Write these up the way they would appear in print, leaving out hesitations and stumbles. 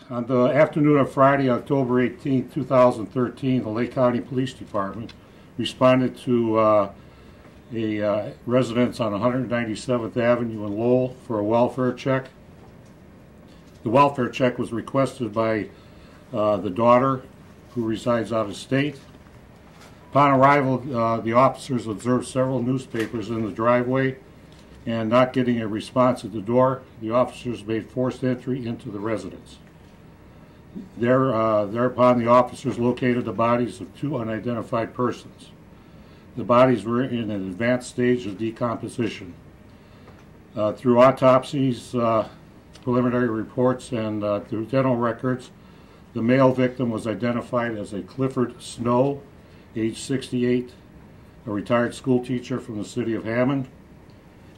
On the afternoon of Friday, October 18, 2013, the Lake County Police Department responded to a residence on 197th Avenue in Lowell for a welfare check. The welfare check was requested by the daughter, who resides out of state. Upon arrival, the officers observed several newspapers in the driveway, and not getting a response at the door, the officers made forced entry into the residence. Thereupon, the officers located the bodies of two unidentified persons. The bodies were in an advanced stage of decomposition. Through autopsies, preliminary reports, and through dental records, the male victim was identified as a Clifford Snow, age 68, a retired school teacher from the city of Hammond.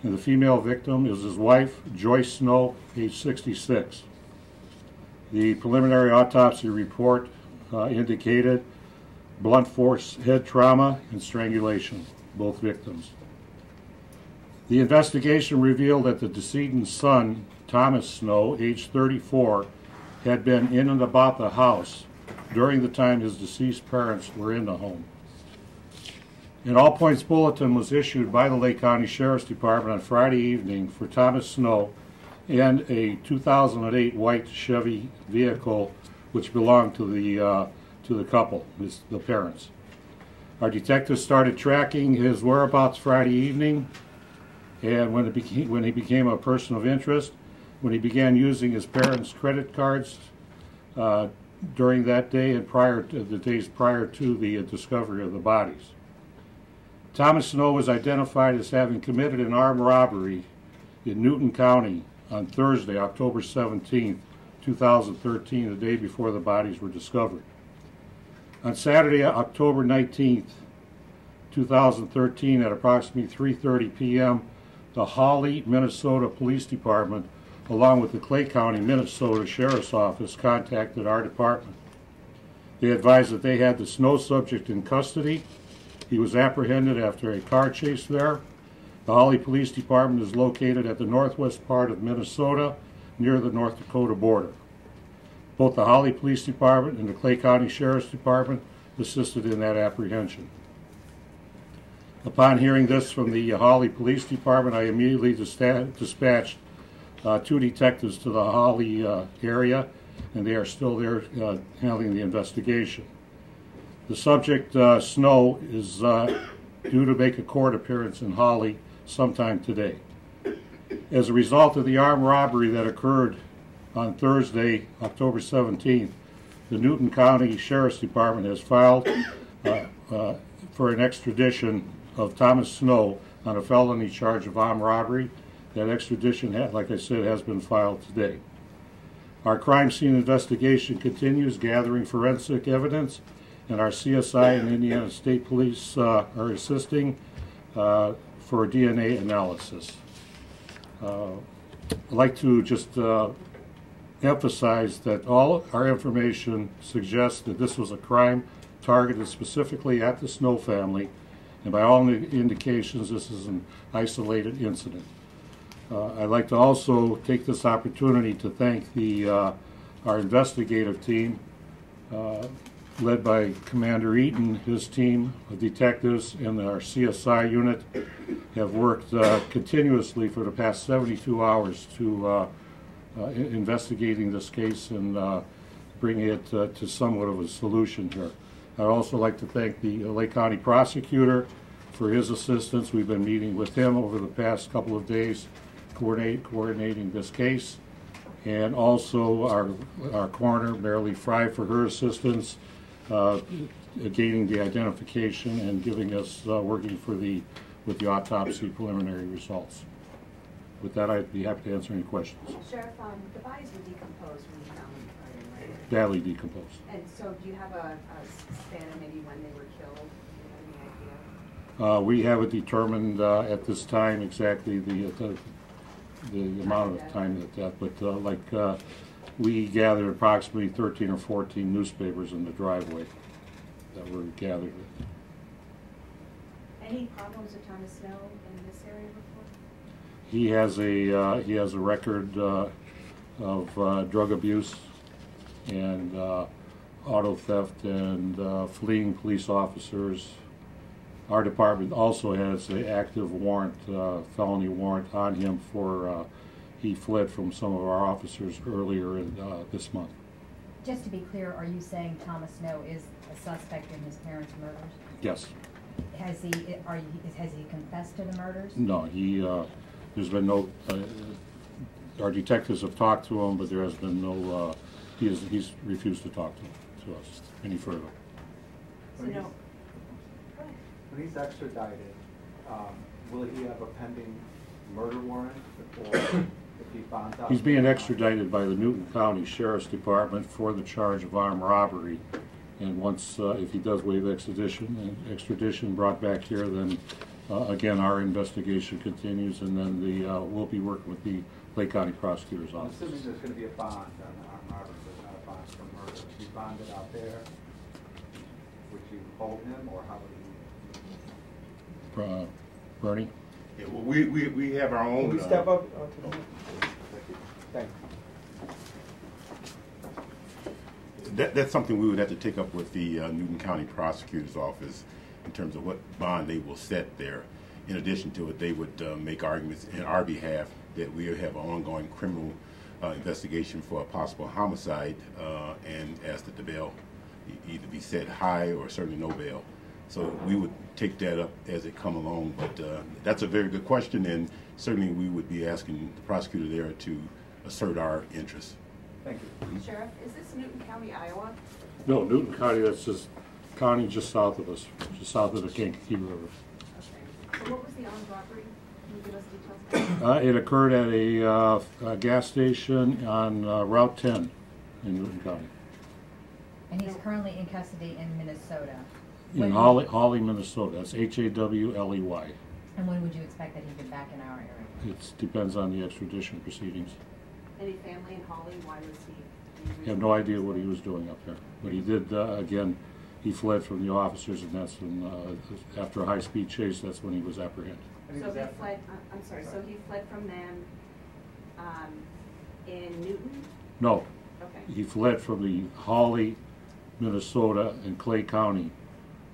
And the female victim is his wife, Joyce Snow, age 66. The preliminary autopsy report indicated blunt force head trauma and strangulation, both victims. The investigation revealed that the decedent's son, Thomas Snow, age 34, had been in and about the house during the time his deceased parents were in the home. An all-points bulletin was issued by the Lake County Sheriff's Department on Friday evening for Thomas Snow and a 2008 white Chevy vehicle which belonged to the couple, the parents. Our detectives started tracking his whereabouts Friday evening, and when he became a person of interest, when he began using his parents' credit cards during that day and the days prior to the discovery of the bodies. Thomas Snow was identified as having committed an armed robbery in Newton County on Thursday, October 17, 2013, the day before the bodies were discovered. On Saturday, October 19, 2013, at approximately 3:30 p.m., the Hawley, Minnesota Police Department, along with the Clay County, Minnesota Sheriff's Office, contacted our department. They advised that they had the Snow subject in custody. He was apprehended after a car chase there. The Hawley Police Department is located at the northwest part of Minnesota, near the North Dakota border. Both the Hawley Police Department and the Clay County Sheriff's Department assisted in that apprehension. Upon hearing this from the Hawley Police Department, I immediately dispatched two detectives to the Hawley area, and they are still there handling the investigation. The subject, Snow, is due to make a court appearance in Hawley sometime today. As a result of the armed robbery that occurred on Thursday, October 17th, the Newton County Sheriff's Department has filed for an extradition of Thomas Snow on a felony charge of armed robbery. That extradition, like I said, has been filed today. Our crime scene investigation continues, gathering forensic evidence, and our CSI and Indiana State Police are assisting for DNA analysis. I'd like to just emphasize that all our information suggests that this was a crime targeted specifically at the Snow family, and by all indications, this is an isolated incident. I'd like to also take this opportunity to thank our investigative team, led by Commander Eaton. His team of detectives and our CSI unit have worked continuously for the past 72 hours to investigating this case and bringing it to somewhat of a solution here. I'd also like to thank the Lake County prosecutor for his assistance. We've been meeting with him over the past couple of days, coordinating this case, and also our coroner, Marilee Fry, for her assistance, gaining the identification and giving us working with the autopsy preliminary results. With that, I'd be happy to answer any questions. Sheriff, the bodies were decomposed when you found them Friday, right? Badly decomposed. And so, do you have a span of maybe when they were killed? Do you have any idea? We haven't determined at this time exactly the amount of time that, but we gathered approximately 13 or 14 newspapers in the driveway that were gathered. Any problems with Thomas Snow in this area before? He has a record of drug abuse and auto theft and fleeing police officers. Our department also has an active warrant, felony warrant on him for he fled from some of our officers earlier in this month. Just to be clear, are you saying Thomas Snow is a suspect in his parents' murders? Yes. Has he confessed to the murders? No, there's been no, our detectives have talked to him, but there has been no, he's refused to talk to us any further. So no. When he's extradited, will he have a pending murder warrant, or if he bonds out? He's being extradited by the Newton County Sheriff's Department for the charge of armed robbery. And once, if he does waive extradition brought back here, then again, our investigation continues, and then we'll be working with the Lake County Prosecutor's Office. I'm assuming there's going to be a bond on the armed robbery, but not a bond for murder. If he bonded out there, would you hold him, or how would he? Bernie? Yeah, well, we have our own. Can we step up? Thank you. That's something we would have to take up with the Newton County Prosecutor's Office in terms of what bond they will set there. In addition to it, they would make arguments in our behalf that we have an ongoing criminal investigation for a possible homicide, and ask that the bail either be set high or certainly no bail. So we would take that up as it come along, but that's a very good question, and certainly we would be asking the prosecutor there to assert our interests. Thank you. Sheriff, is this Newton County, Iowa? No, Newton County, that's just county just south of us, just south of the Kankakee River. Okay. So what was the armed robbery? Can you give us details? It occurred at a gas station on Route 10 in Newton County. And he's currently in custody in Minnesota. In Hawley, Minnesota. That's Hawley. And when would you expect that he'd be back in our area? It depends on the extradition proceedings. Any family in Hawley? Why was he? I have no idea what he was doing up there. But he did, again, he fled from the officers, and that's when, after a high-speed chase, that's when he was apprehended. So he fled, I'm sorry, so he fled from them in Newton? No. Okay. He fled from the Hawley, Minnesota, and Clay County,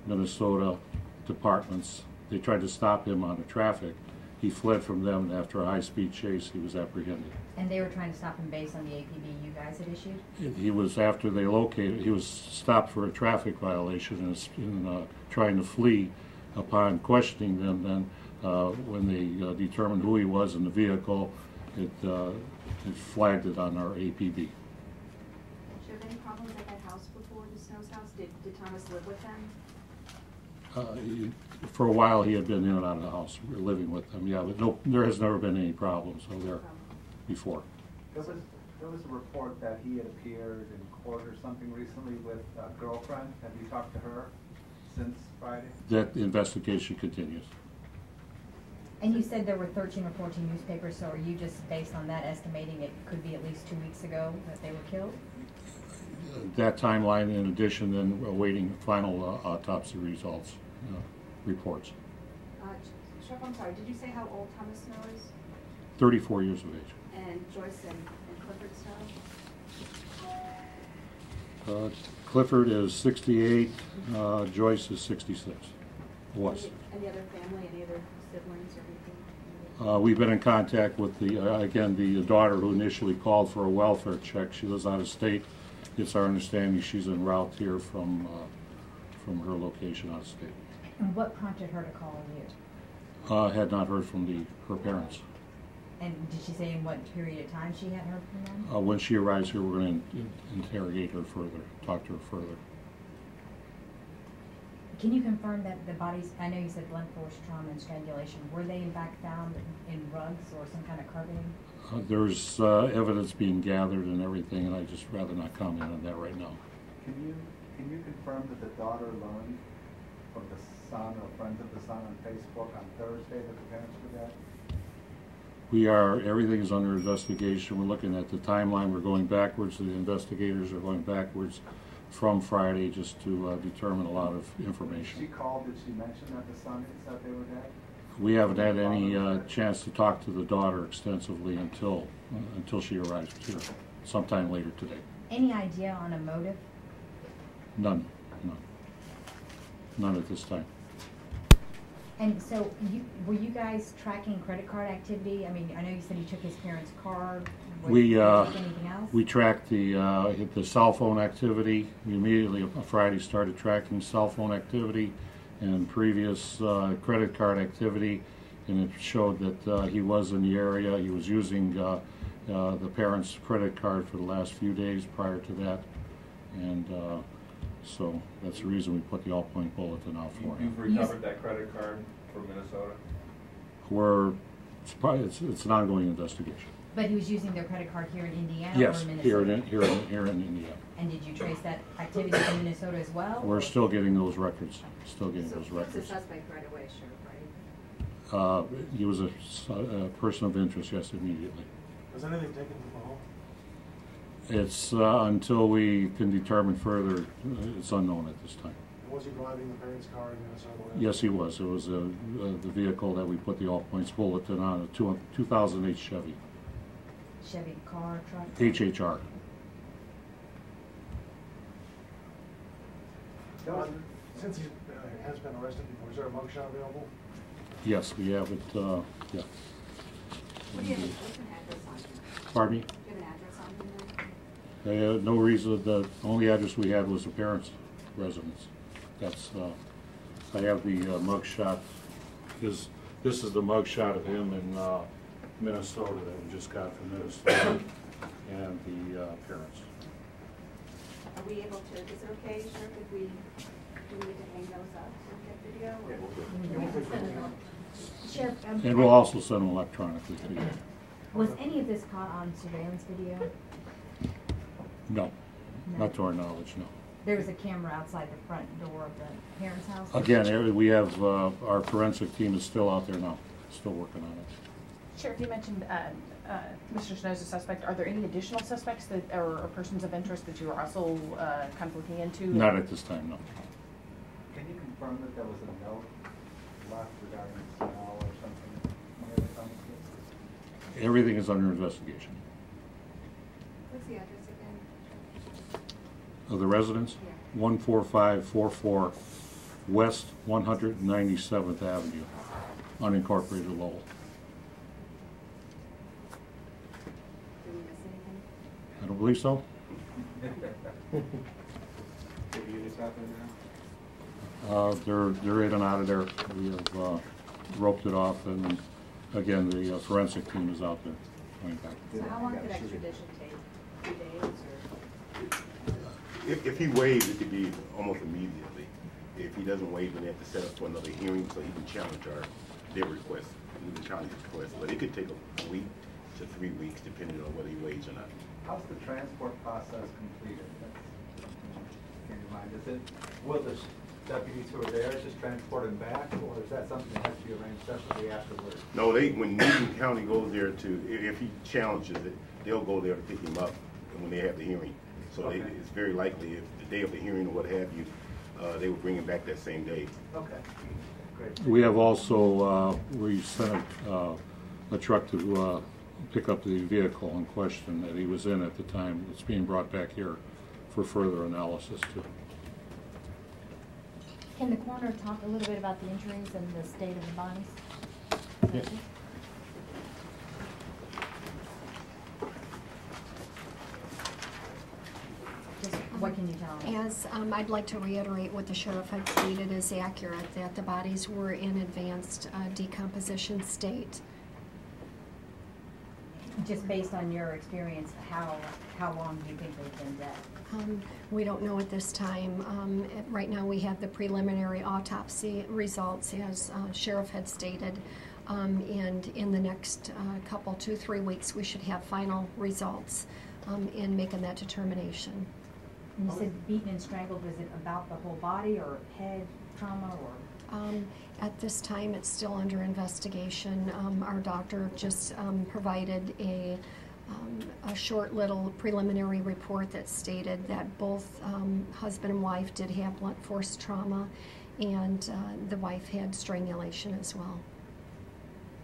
Minnesota departments. They tried to stop him on the traffic. He fled from them, and after a high-speed chase, he was apprehended. And they were trying to stop him based on the APB you guys had issued? He was, after they located, he was stopped for a traffic violation and trying to flee. Upon questioning them, then when they determined who he was in the vehicle, it flagged it on our APB. Did you have any problems at that house before, the Snow's house? Did Thomas live with them? For a while, he had been in and out of the house, living with them. Yeah, but no, there has never been any problems there before. There was a report that he had appeared in court or something recently with a girlfriend. Have you talked to her since Friday? That investigation continues. And you said there were 13 or 14 newspapers, so are you just based on that estimating it could be at least 2 weeks ago that they were killed? That timeline, in addition, then awaiting final autopsy results, reports. Sheriff, I'm sorry, did you say how old Thomas Snow is? 34 years of age. And Joyce and Clifford Snow? Clifford is 68, Joyce is 66. Was. Any other family, any other siblings or anything? We've been in contact with again, the daughter who initially called for a welfare check. She lives out of state. It's our understanding she's en route here from her location out of state. And what prompted her to call you? Had not heard from her parents. And did she say in what period of time she hadn't heard from them? When she arrives here, we're going to interrogate her further, talk to her further. Can you confirm that the bodies, I know you said blunt force trauma and strangulation, were they in fact found in rugs or some kind of carpeting? There's evidence being gathered and everything, and I'd just rather not comment on that right now. Can you confirm that the daughter learned from the son or friends of the son on Facebook on Thursday that the parents were dead? Everything is under investigation. We're looking at the timeline. We're going backwards. The investigators are going backwards from Friday just to determine a lot of information. She called, did she mention that the son said they were dead? We haven't had any chance to talk to the daughter extensively until she arrives here sometime later today. Any idea on a motive? None. None at this time. And so, were you guys tracking credit card activity? I mean, I know you said he took his parents' card. Did he take anything else? We tracked the cell phone activity. We immediately on Friday started tracking cell phone activity and previous credit card activity, and it showed that he was in the area. He was using the parents' credit card for the last few days prior to that, and so that's the reason we put the all-point bulletin out for him. You've recovered that credit card from Minnesota? It's an ongoing investigation. But he was using their credit card here in Indiana Yes, or Minnesota? here in Indiana. And did you trace that activity in Minnesota as well? We're still getting those records. So he was a suspect right away, Sheriff, right? He was a person of interest, yes, immediately. Was anything taken from the home? It's until we can determine further, it's unknown at this time. And was he driving the parents' car in Minnesota? Yes, he was. It was the vehicle that we put the all points bulletin on, a 2008 Chevy. Chevy car, truck? HHR. Since he has been arrested before, is there a mugshot available? Yes, we have it, yeah. What's an address on him? Pardon me? Do you have an address on him then? No reason, the only address we had was the parents' residence. That's, I have the mug shot. This is the mug shot of him in Minnesota that we just got from Minnesota and the parents. Are we able to, is it okay, Sheriff, if we, do we need to hang those up and get video? Or- Sheriff, And we'll also send them electronically to you. was any of this caught on surveillance video? No, not to our knowledge, no. There was a camera outside the front door of the parents' house? Again, we have, our forensic team is still out there now, still working on it. Sheriff, you mentioned Mr. Snow's a suspect. Are there any additional suspects that or persons of interest that you are also kind of looking into? Not at this time, no. Can you confirm that there was a note left regarding smell or something near the premises? Everything is under investigation. What's the address again? Of the residence? Yeah. 14544 West 197th Avenue, unincorporated Lowell. Did we miss anything? I don't believe so. Have units out there now? They're in and out of there. We have roped it off, and again, the forensic team is out there going back. So how long could extradition take? 2 days or? If he waives, it could be almost immediately. If he doesn't waive, then they have to set up for another hearing so he can challenge their request, Newton County's request. But it could take a week to 3 weeks, depending on whether he waives or not. How's the transport process completed? Can you remind us? Will the deputies who are there just transport him back, or is that something that has to be arranged separately afterwards? No, when Newton County goes there if he challenges it, they'll go there to pick him up when they have the hearing. So Okay. it's very likely if the day of the hearing or what have you, they will bring him back that same day. Okay, great. We have also, we sent a truck to pick up the vehicle in question that he was in at the time. It's being brought back here for further analysis too. Can the coroner talk a little bit about the injuries and the state of the bodies? Yes. Just what can you tell me? As I'd like to reiterate what the sheriff had stated is accurate, that the bodies were in advanced decomposition state. Just based on your experience, how long do you think they've been dead? We don't know at this time. Right now we have the preliminary autopsy results, as sheriff had stated, and in the next couple, 2-3 weeks, we should have final results in making that determination. And you said beaten and strangled, was it about the whole body or head trauma or? At this time, it's still under investigation. Our doctor just provided a short little preliminary report that stated that both husband and wife did have blunt force trauma, and the wife had strangulation as well.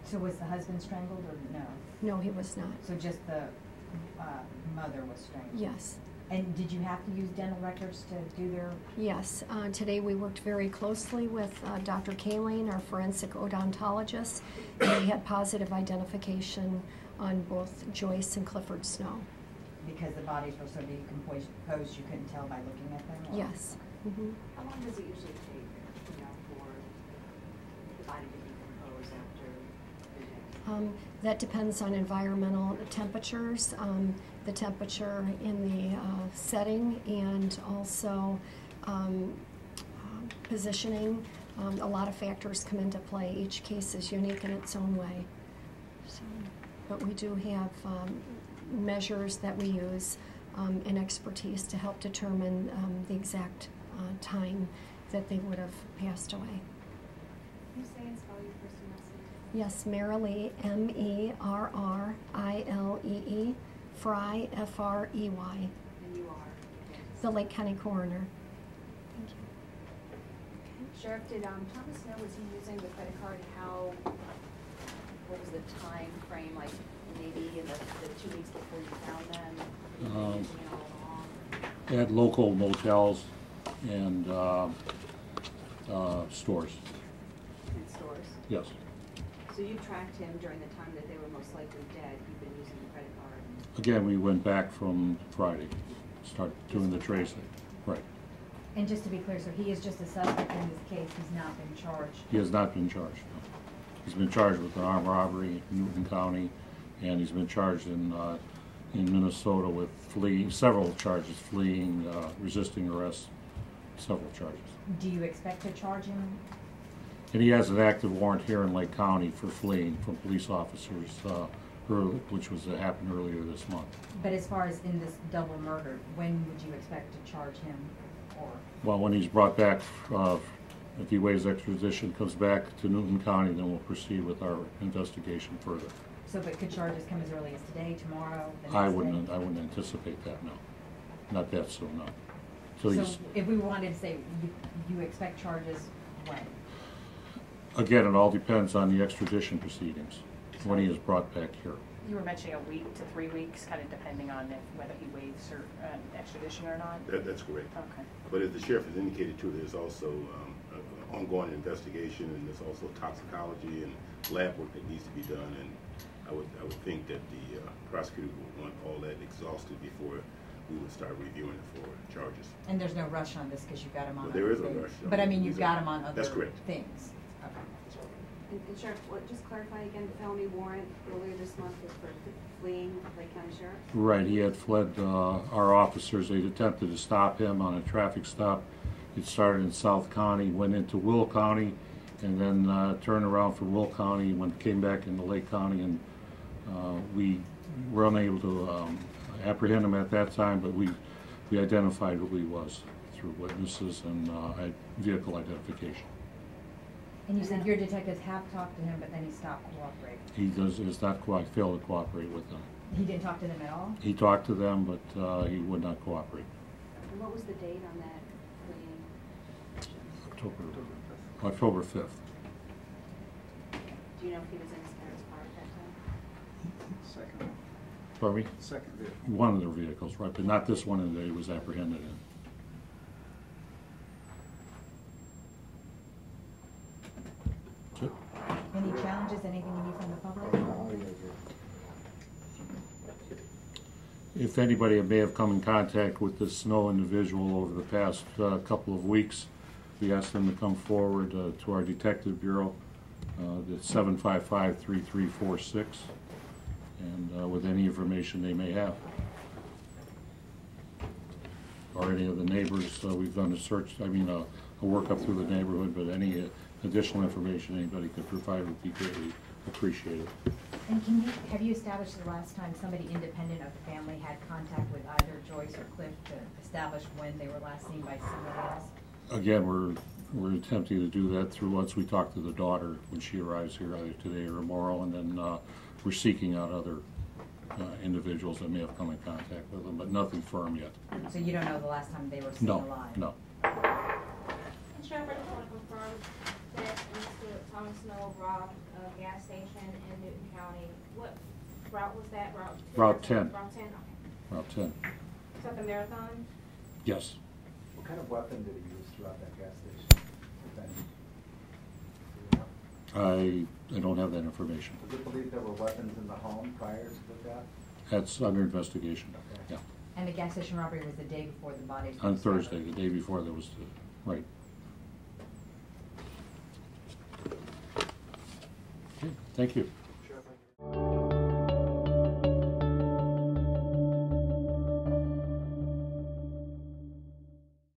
So was the husband strangled or no? No, he was not. So just the mother was strangled? Yes. And did you have to use dental records to do their? Yes, today we worked very closely with Dr. Kaling, our forensic odontologist, and we had positive identification on both Joyce and Clifford Snow. Because the bodies were so decomposed, you couldn't tell by looking at them? Or? Yes. Mm-hmm. How long does it usually take, for the body to decompose after 3 days? That depends on environmental temperatures, the temperature in the setting, and also positioning. A lot of factors come into play. Each case is unique in its own way. So, but we do have measures that we use and expertise to help determine the exact time that they would have passed away. Can you say and spell your first and last name? Yes, Merrilee, Merrilee, Frey, Frey. And you are? The Lake County Coroner. Thank you. Sheriff, did Thomas know, was he using the credit card? What was the time frame, like maybe in the 2 weeks before you found them? Using it all along? At local motels and stores. In stores? Yes. So you tracked him during the time that they were most likely dead. You've been using the credit card. Again, we went back from Friday, started doing the tracing. Right. And just to be clear, so he is just a suspect in this case. He's not been charged. He has not been charged. No. He's been charged with an armed robbery in Newton County, and he's been charged in Minnesota with several charges, fleeing, resisting arrest, several charges. Do you expect to charge him? And he has an active warrant here in Lake County for fleeing from police officers, which happened earlier this month. But as far as in this double murder, when would you expect to charge him? Or Well, when he's brought back, if he waives extradition, comes back to Newton County, then we'll proceed with our investigation further. so, but could charges come as early as today, tomorrow, the next I day? wouldn't anticipate that, no. Not that soon, no. So So he's, if we wanted to say, you expect charges when? again, it all depends on the extradition proceedings, when he is brought back here. You were mentioning a week to 3 weeks, kind of depending on whether he waives or extradition or not? That's correct. Okay. But as the sheriff has indicated too, there's also ongoing investigation, and there's also toxicology and lab work that needs to be done. And I would think that the prosecutor would want all that exhausted before we would start reviewing it for charges. And there's no rush on this because you've got him on Well, other there is a things. rush. But I mean, you've got him on That's other correct. things. Okay. And Sheriff, just clarify again, the felony warrant earlier this month was for fleeing Lake County Sheriff? Right, he had fled our officers. They attempted to stop him on a traffic stop. It started in South County, went into Will County, and then turned around from Will County and came back into Lake County. And we were unable to apprehend him at that time, but we identified who he was through witnesses and vehicle identification. And you said your detectives have talked to him, but then he stopped cooperating. He has not failed to cooperate with them. He didn't talk to them at all? He talked to them, but he would not cooperate. And what was the date on that fleeing? October 5th. Do you know if he was in his parents' car at that time? Second. Pardon me? Second vehicle. One of their vehicles, right, but not this one that he was apprehended in. That's it. Any challenges, anything you need from the public? If anybody may have come in contact with this Snow individual over the past couple of weeks, we asked them to come forward to our detective bureau, that's 755-3346, and with any information they may have. Or any of the neighbors, we've done a search, a workup through the neighborhood, but any additional information anybody could provide would be greatly appreciated. And have you established the last time somebody independent of the family had contact with either Joyce or Cliff to establish when they were last seen by somebody else? Again, we're attempting to do that through once we talk to the daughter when she arrives here either today or tomorrow, and then we're seeking out other individuals that may have come in contact with them, but nothing firm yet. So you don't know the last time they were seen alive? No. And Sheriff, I just want to confirm that Mr. Thomas Snow robbed a gas station in Newton County. What route was that? Route 2? Route 10. Route 10, okay. Route 10. So at the marathon? Yes. What kind of weapon did he use throughout that gas station? If any? Do you know? I don't have that information. Is it believed there were weapons in the home prior to the death? That's under investigation. Okay. Yeah. And the gas station robbery was the day before the bodies were On discovered. Thursday, the day before there was the, right. Okay, thank you.